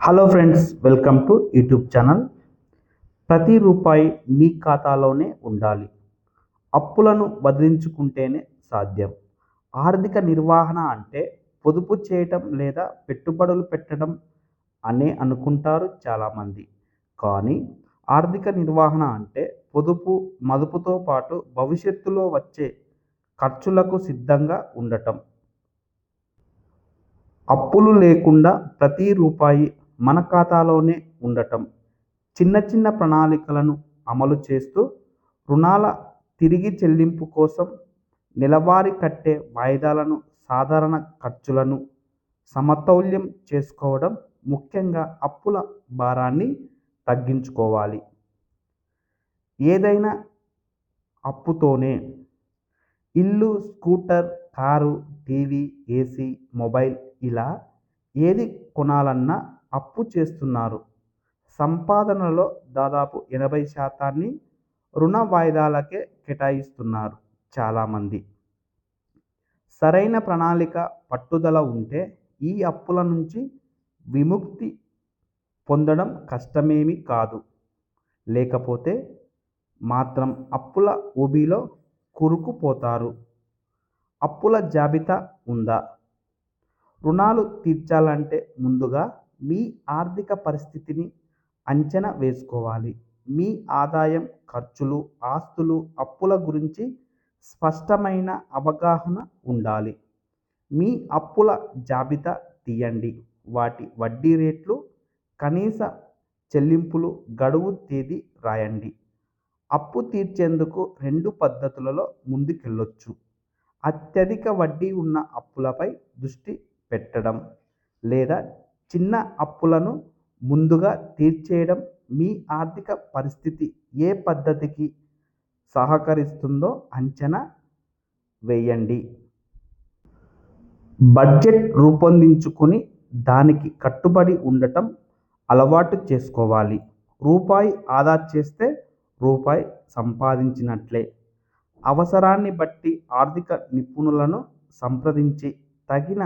Hello friends, welcome to YouTube channel. ప్రతి రూపాయి మీ ఖాతాలోనే ఉండాలి. అప్పులను వదిలించుకుంటేనే సాధ్యం. ఆర్థిక నిర్వహణ అంటే పొదుపు చేయటం లేదా పెట్టుబడులు పెట్టడం అనే అనుకుంటారు చాలామంది. కానీ ఆర్థిక నిర్వహణ అంటే పొదుపు, మదుపుతో పాటు భవిష్యత్తులో వచ్చే ఖర్చులకు సిద్ధంగా ఉండటం. అప్పులు లేకుండా ప్రతి రూపాయి మన ఖాతాలోనే ఉండటం. చిన్న చిన్న ప్రణాళికలను అమలు చేస్తూ రుణాల తిరిగి చెల్లింపు కోసం నెలవారీ కట్టే వాయిదాలను, సాధారణ ఖర్చులను సమతౌల్యం చేసుకోవడం, ముఖ్యంగా అప్పుల భారాన్ని తగ్గించుకోవాలి. ఏదైనా అప్పుతోనే ఇల్లు, scooter, car, TV, AC, mobile ఇలా ఏది కొనాలన్నా అప్పు చేస్తున్నారు. సంపాదనలో దాదాపు 80% రుణ వాయిదాలకే కేటాయిస్తున్నారు చాలామంది. సరైన ప్రణాళిక, పట్టుదల ఉంటే ఈ అప్పుల నుంచి విముక్తి పొందడం కష్టమేమీ కాదు. లేకపోతే మాత్రం అప్పుల ఊబిలో కూరుకుపోతారు. అప్పుల జాబితా ఉందా? రుణాలు తీర్చాలంటే ముందుగా మీ ఆర్థిక పరిస్థితిని అంచనా వేసుకోవాలి. మీ ఆదాయం, ఖర్చులు, ఆస్తులు, అప్పుల గురించి స్పష్టమైన అవగాహన ఉండాలి. మీ అప్పుల జాబితా తీయండి. వాటి వడ్డీ రేట్లు, కనీస చెల్లింపులు, గడువు తేదీ రాయండి. అప్పు తీర్చేందుకు 2 పద్ధతులలో ముందుకెళ్లొచ్చు. అత్యధిక వడ్డీ ఉన్న అప్పులపై దృష్టి పెట్టడం, లేదా చిన్న అప్పులను ముందుగా తీర్చేయడం. మీ ఆర్థిక పరిస్థితి ఏ పద్ధతికి సహకరిస్తుందో అంచనా వేయండి. బడ్జెట్ రూపొందించుకుని దానికి కట్టుబడి ఉండటం అలవాటు చేసుకోవాలి. రూపాయి ఆదా చేస్తే రూపాయి సంపాదించినట్లే. అవసరాన్ని బట్టి ఆర్థిక నిపుణులను సంప్రదించి తగిన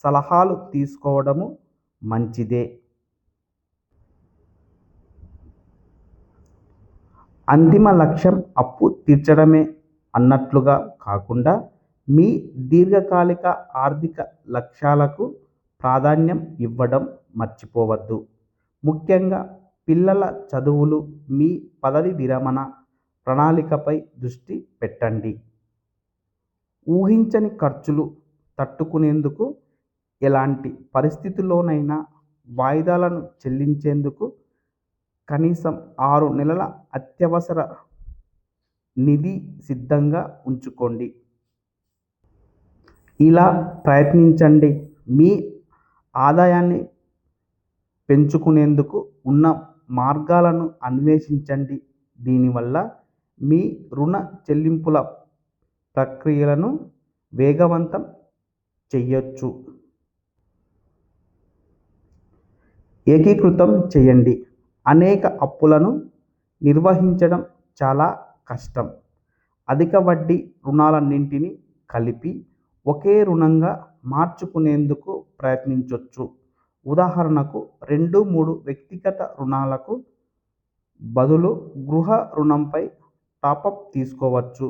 సలహాలు తీసుకోవడము మంచిదే. అంతిమ లక్ష్యం అప్పు తీర్చడమే అన్నట్లుగా కాకుండా మీ దీర్ఘకాలిక ఆర్థిక లక్ష్యాలకు ప్రాధాన్యం ఇవ్వడం మర్చిపోవద్దు. ముఖ్యంగా పిల్లల చదువులు, మీ పదవి విరమణ ప్రణాళికపై దృష్టి పెట్టండి. ఊహించని ఖర్చులు తట్టుకునేందుకు, ఎలాంటి పరిస్థితుల్లోనైనా వాయిదాలను చెల్లించేందుకు కనీసం 6 నెలల అత్యవసర నిధి సిద్ధంగా ఉంచుకోండి. ఇలా ప్రయత్నించండి. మీ ఆదాయాన్ని పెంచుకునేందుకు ఉన్న మార్గాలను అన్వేషించండి. దీనివల్ల మీ రుణ చెల్లింపుల ప్రక్రియలను వేగవంతం చేయొచ్చు. ఏకీకృతం చేయండి. అనేక అప్పులను నిర్వహించడం చాలా కష్టం. అధిక వడ్డీ రుణాలన్నింటినీ కలిపి ఒకే రుణంగా మార్చుకునేందుకు ప్రయత్నించొచ్చు. ఉదాహరణకు 2-3 వ్యక్తిగత రుణాలకు బదులు గృహ రుణంపై టాపప్ తీసుకోవచ్చు.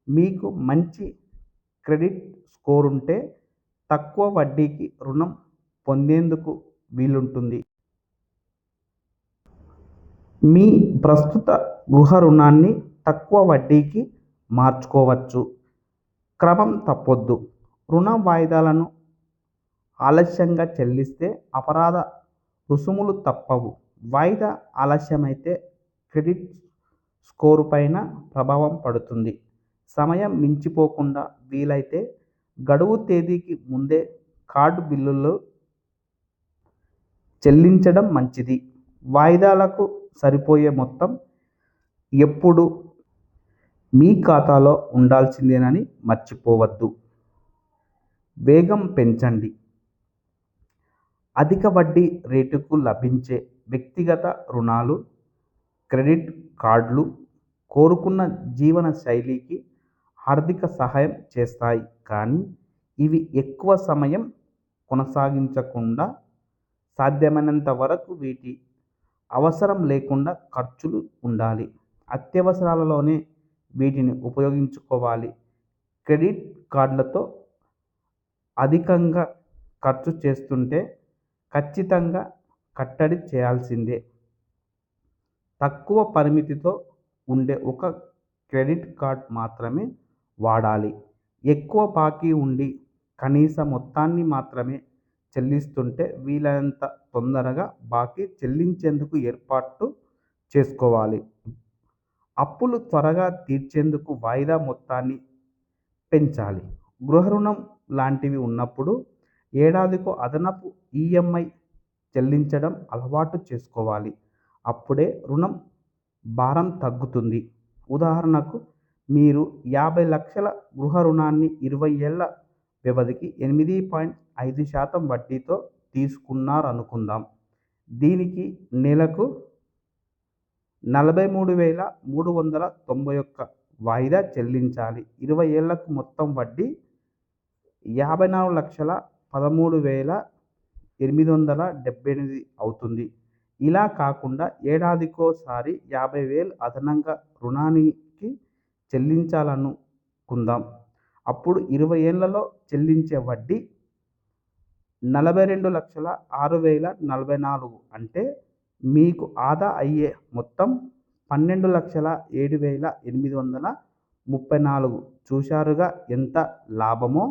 మీకు మంచి క్రెడిట్ స్కోరుంటే తక్కువ వడ్డీకి రుణం పొందేందుకు వీలుంటుంది. మీ ప్రస్తుత గృహ రుణాన్ని తక్కువ వడ్డీకి మార్చుకోవచ్చు. క్రమం తప్పొద్దు. రుణ వాయిదాలను ఆలస్యంగా చెల్లిస్తే అపరాధ రుసుములు తప్పవు. వాయిదా ఆలస్యమైతే క్రెడిట్ స్కోరుపైన ప్రభావం పడుతుంది. సమయం మించిపోకుండా వీలైతే గడువు తేదీకి ముందే కార్డు బిల్లులు చెల్లించడం మంచిది. వాయిదాలకు సరిపోయే మొత్తం ఎప్పుడూ మీ ఖాతాలో ఉండాల్సిందేనని మర్చిపోవద్దు. వేగం పెంచండి. అధిక వడ్డీ రేటుకు లభించే వ్యక్తిగత రుణాలు, క్రెడిట్ కార్డులు కోరుకున్న జీవన శైలికి ఆర్థిక సహాయం చేస్తాయి. కానీ ఇవి ఎక్కువ సమయం కొనసాగించకుండా సాధ్యమైనంత వరకు వీటి అవసరం లేకుండా ఖర్చులు ఉండాలి. అత్యవసరాలలోనే వీటిని ఉపయోగించుకోవాలి. క్రెడిట్ కార్డులతో అధికంగా ఖర్చు చేస్తుంటే ఖచ్చితంగా కట్టడి చేయాల్సిందే. తక్కువ పరిమితితో ఉండే ఒక క్రెడిట్ కార్డ్ మాత్రమే వాడాలి. ఎక్కువ బాకీ ఉండి కనీస మొత్తాన్ని మాత్రమే చెల్లిస్తుంటే వీలైనంత తొందరగా బాకీ చెల్లించేందుకు ఏర్పాటు చేసుకోవాలి. అప్పులు త్వరగా తీర్చేందుకు వాయిదా మొత్తాన్ని పెంచాలి. గృహ రుణం లాంటివి ఉన్నప్పుడు ఏడాదికో అదనపు ఈఎంఐ చెల్లించడం అలవాటు చేసుకోవాలి. అప్పుడే రుణం భారం తగ్గుతుంది. ఉదాహరణకు మీరు 50,00,000 గృహ రుణాన్ని 20 ఏళ్ల వ్యవధికి 8.5% వడ్డీతో తీసుకున్నారనుకుందాం. దీనికి నెలకు 43,391 వాయిదా చెల్లించాలి. 20 ఏళ్లకు మొత్తం వడ్డీ 54,13,878 అవుతుంది. ఇలా కాకుండా ఏడాదికోసారి 50,000 అదనంగా రుణానికి చెల్లించాలనుకుందాం. అప్పుడు 20 ఏళ్లలో చెల్లించే వడ్డీ 42,06,044 అంటే మీకు ఆదా అయ్యే మొత్తం 12,07,834. చూశారుగా ఎంత లాభమో!